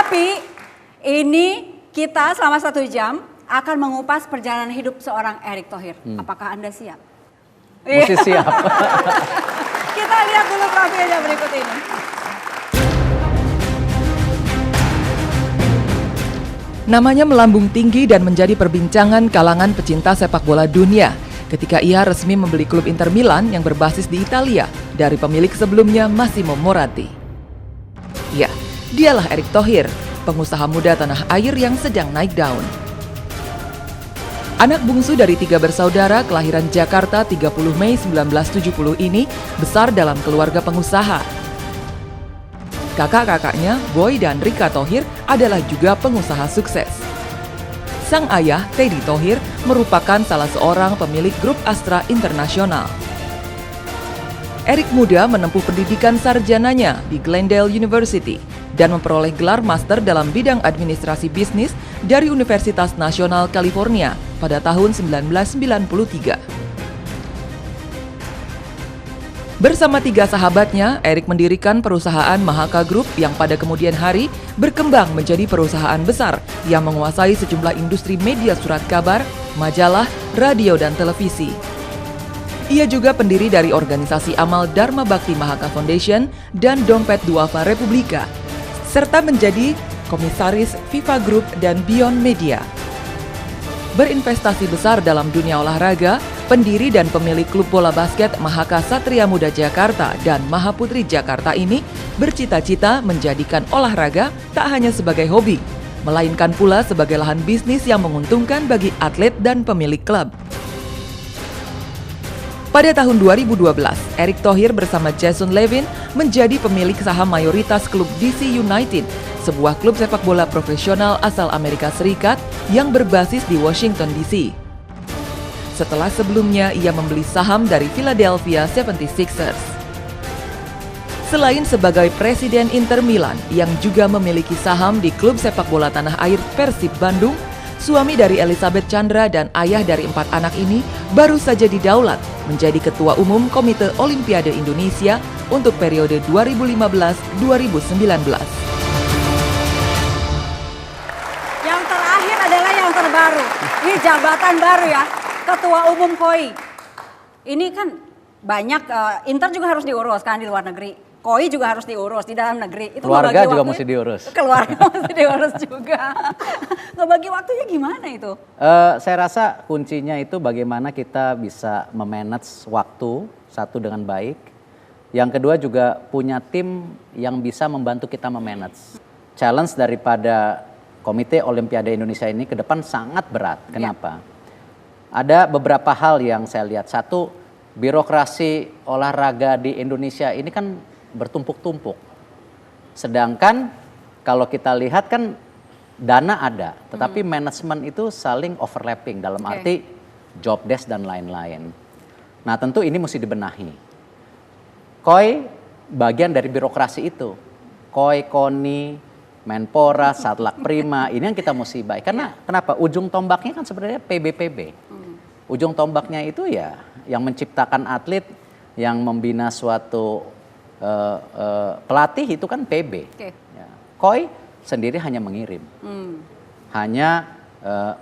Tapi ini kita selama 1 jam akan mengupas perjalanan hidup seorang Erick Thohir. Apakah Anda siap? Mesti siap. Kita lihat dulu profilnya berikut ini. Namanya melambung tinggi dan menjadi perbincangan kalangan pecinta sepak bola dunia ketika ia resmi membeli klub Inter Milan yang berbasis di Italia dari pemilik sebelumnya Massimo Moratti. Ya, dialah Erick Thohir, pengusaha muda tanah air yang sedang naik daun. Anak bungsu dari 3 bersaudara kelahiran Jakarta 30 Mei 1970 ini besar dalam keluarga pengusaha. Kakak-kakaknya, Boy dan Rika Thohir adalah juga pengusaha sukses. Sang ayah, Teddy Thohir, merupakan salah seorang pemilik grup Astra International. Erick muda menempuh pendidikan sarjananya di Glendale University dan memperoleh gelar master dalam bidang administrasi bisnis dari Universitas Nasional California pada tahun 1993. Bersama 3 sahabatnya, Erick mendirikan perusahaan Mahaka Group yang pada kemudian hari berkembang menjadi perusahaan besar yang menguasai sejumlah industri media surat kabar, majalah, radio, dan televisi. Ia juga pendiri dari organisasi amal Dharma Bakti Mahaka Foundation dan Dompet Duafa Republika, serta menjadi komisaris FIFA Group dan Beyond Media. Berinvestasi besar dalam dunia olahraga, pendiri dan pemilik klub bola basket Mahaka Satria Muda Jakarta dan Mahaputri Jakarta ini bercita-cita menjadikan olahraga tak hanya sebagai hobi, melainkan pula sebagai lahan bisnis yang menguntungkan bagi atlet dan pemilik klub. Pada tahun 2012, Erick Thohir bersama Jason Levin menjadi pemilik saham mayoritas klub DC United, sebuah klub sepak bola profesional asal Amerika Serikat yang berbasis di Washington DC. Setelah sebelumnya ia membeli saham dari Philadelphia 76ers. Selain sebagai presiden Inter Milan yang juga memiliki saham di klub sepak bola tanah air Persib Bandung, suami dari Elizabeth Chandra dan ayah dari 4 anak ini baru saja didaulat menjadi Ketua Umum Komite Olimpiade Indonesia untuk periode 2015-2019. Yang terakhir adalah yang terbaru. Ini jabatan baru ya, Ketua Umum KOI. Ini kan banyak, Inter juga harus diurus kan di luar negeri. KOI juga harus diurus di dalam negeri. Itu Keluarga juga mesti diurus. Keluarga mesti diurus juga. Ngebagi waktunya gimana itu? Saya rasa kuncinya itu bagaimana kita bisa memanage waktu, satu dengan baik. Yang kedua juga punya tim yang bisa membantu kita memanage. Challenge daripada Komite Olimpiade Indonesia ini ke depan sangat berat. Kenapa? Ada beberapa hal yang saya lihat. Satu, birokrasi olahraga di Indonesia ini kan bertumpuk-tumpuk. Sedangkan kalau kita lihat kan dana ada, tetapi manajemen itu saling overlapping dalam arti job desk dan lain-lain. Nah tentu ini mesti dibenahi. KOI bagian dari birokrasi itu. KOI, KONI, Menpora, Satlak Prima, ini yang kita mesti baik. Karena kenapa? Ujung tombaknya kan sebenarnya PBPB. Ujung tombaknya itu ya yang menciptakan atlet, yang membina suatu pelatih itu kan PB. Ya. KOI sendiri hanya mengirim. Hanya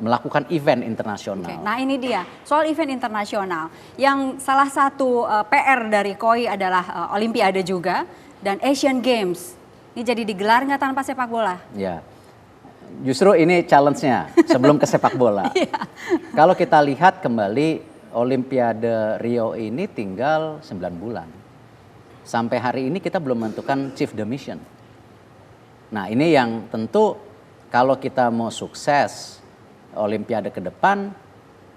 melakukan event internasional. Nah ini dia, soal event internasional. Yang salah satu PR dari KOI adalah Olimpiade juga dan Asian Games. Ini jadi digelar nggak tanpa sepak bola? Ya, justru ini challenge-nya sebelum ke sepak bola. Kalau kita lihat kembali Olimpiade Rio ini tinggal 9 bulan. Sampai hari ini kita belum menentukan Chief the Mission. Nah ini yang tentu kalau kita mau sukses Olimpiade ke depan,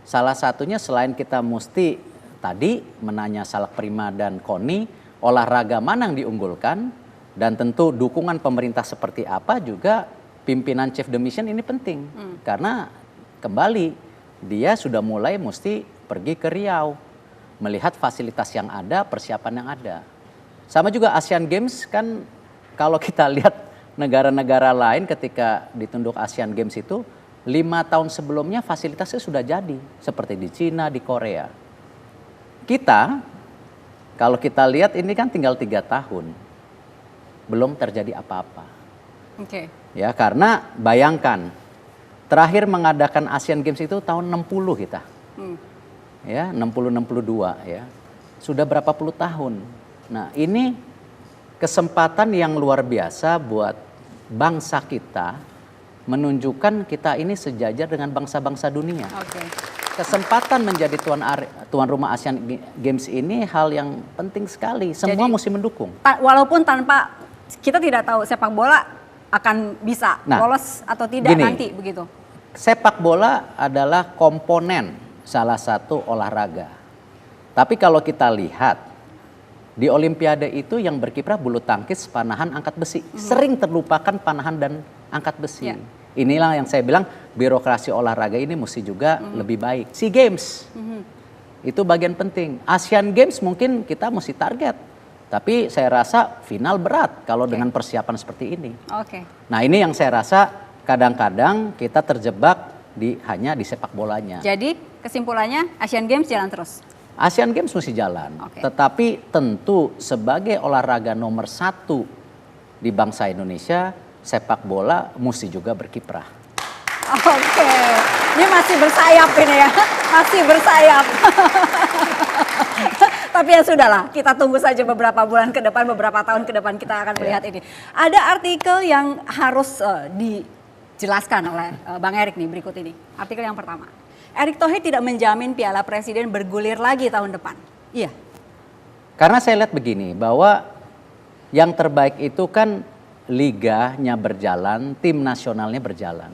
salah satunya selain kita mesti tadi menanya Salak Prima dan KONI, olahraga mana yang diunggulkan, dan tentu dukungan pemerintah seperti apa juga pimpinan Chief the Mission ini penting. Karena kembali dia sudah mulai mesti pergi ke Riau, melihat fasilitas yang ada, persiapan yang ada. Sama juga Asian Games kan kalau kita lihat negara-negara lain ketika ditunduk Asian Games itu 5 tahun sebelumnya fasilitasnya sudah jadi. Seperti di Cina, di Korea. Kita kalau kita lihat ini kan tinggal 3 tahun. Belum terjadi apa-apa. Oke. Ya, karena bayangkan terakhir mengadakan Asian Games itu tahun 60 kita. Ya, 60-62 ya. Sudah berapa puluh tahun. Nah, ini kesempatan yang luar biasa buat bangsa kita menunjukkan kita ini sejajar dengan bangsa-bangsa dunia. Oke. Kesempatan menjadi tuan rumah Asian Games ini hal yang penting sekali. Semua Jadi, mesti mendukung. Walaupun tanpa kita tidak tahu sepak bola akan bisa lolos atau tidak nanti begitu. Sepak bola adalah komponen salah satu olahraga. Tapi kalau kita lihat di Olimpiade itu yang berkiprah bulu tangkis, panahan, angkat besi. Sering terlupakan panahan dan angkat besi. Ya. Inilah yang saya bilang birokrasi olahraga ini mesti juga lebih baik. SEA Games itu bagian penting. Asian Games mungkin kita mesti target. Tapi saya rasa final berat kalau dengan persiapan seperti ini. Nah, ini yang saya rasa kadang-kadang kita terjebak hanya di sepak bolanya. Jadi kesimpulannya Asian Games jalan terus. Asian Games mesti jalan. Tetapi tentu sebagai olahraga nomor 1 di bangsa Indonesia, sepak bola mesti juga berkiprah. Oke, ini masih bersayap ini ya, masih bersayap. Tapi ya sudahlah, kita tunggu saja beberapa bulan ke depan, beberapa tahun ke depan kita akan melihat ini. Ada artikel yang harus dijelaskan oleh Bang Erik nih berikut ini. Artikel yang pertama, Erick Thohir tidak menjamin Piala Presiden bergulir lagi tahun depan. Iya. Karena saya lihat begini, bahwa yang terbaik itu kan liganya berjalan, tim nasionalnya berjalan.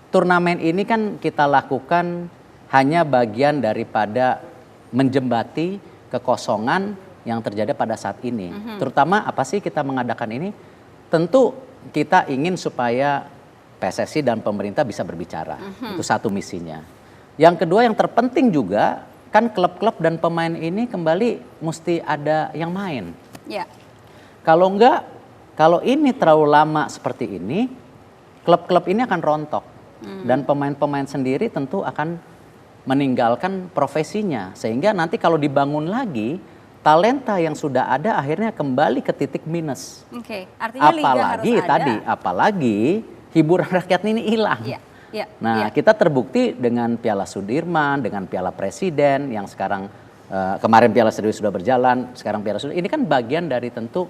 Turnamen ini kan kita lakukan hanya bagian daripada menjembati kekosongan yang terjadi pada saat ini. Terutama apa sih kita mengadakan ini? Tentu kita ingin supaya PSSI dan pemerintah bisa berbicara. Itu satu misinya. Yang kedua yang terpenting juga kan klub-klub dan pemain ini kembali mesti ada yang main. Ya. Kalau enggak, kalau ini terlalu lama seperti ini, klub-klub ini akan rontok. Dan pemain-pemain sendiri tentu akan meninggalkan profesinya. Sehingga nanti kalau dibangun lagi, talenta yang sudah ada akhirnya kembali ke titik minus. Artinya apalagi liga harus ada. Apalagi hiburan rakyat ini hilang. Nah, kita terbukti dengan Piala Sudirman, dengan Piala Presiden yang sekarang kemarin Piala Sudirman sudah berjalan, sekarang Piala Sudirman ini kan bagian dari tentu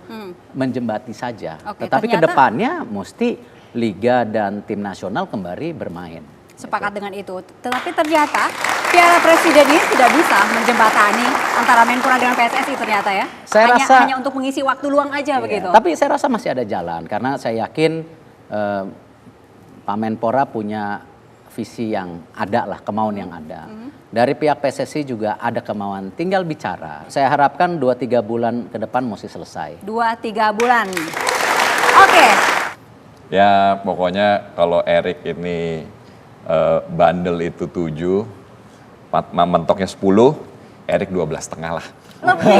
menjembati saja. Tetapi kedepannya mesti liga dan tim nasional kembali bermain. Sepakat dengan itu. Tetapi ternyata Piala Presiden ini tidak bisa menjembatani antara Menpora dengan PSSI ternyata ya. Saya rasa hanya untuk mengisi waktu luang aja begitu. Tapi saya rasa masih ada jalan karena saya yakin Pak Menpora punya visi yang ada lah, kemauan yang ada. Dari pihak PSSI juga ada kemauan, tinggal bicara. Saya harapkan 2-3 bulan ke depan mesti selesai. 2-3 bulan. Oke. Ya pokoknya kalau Erik ini bandel itu 7, mentoknya 10, Erik 12,5 lah. Lebih.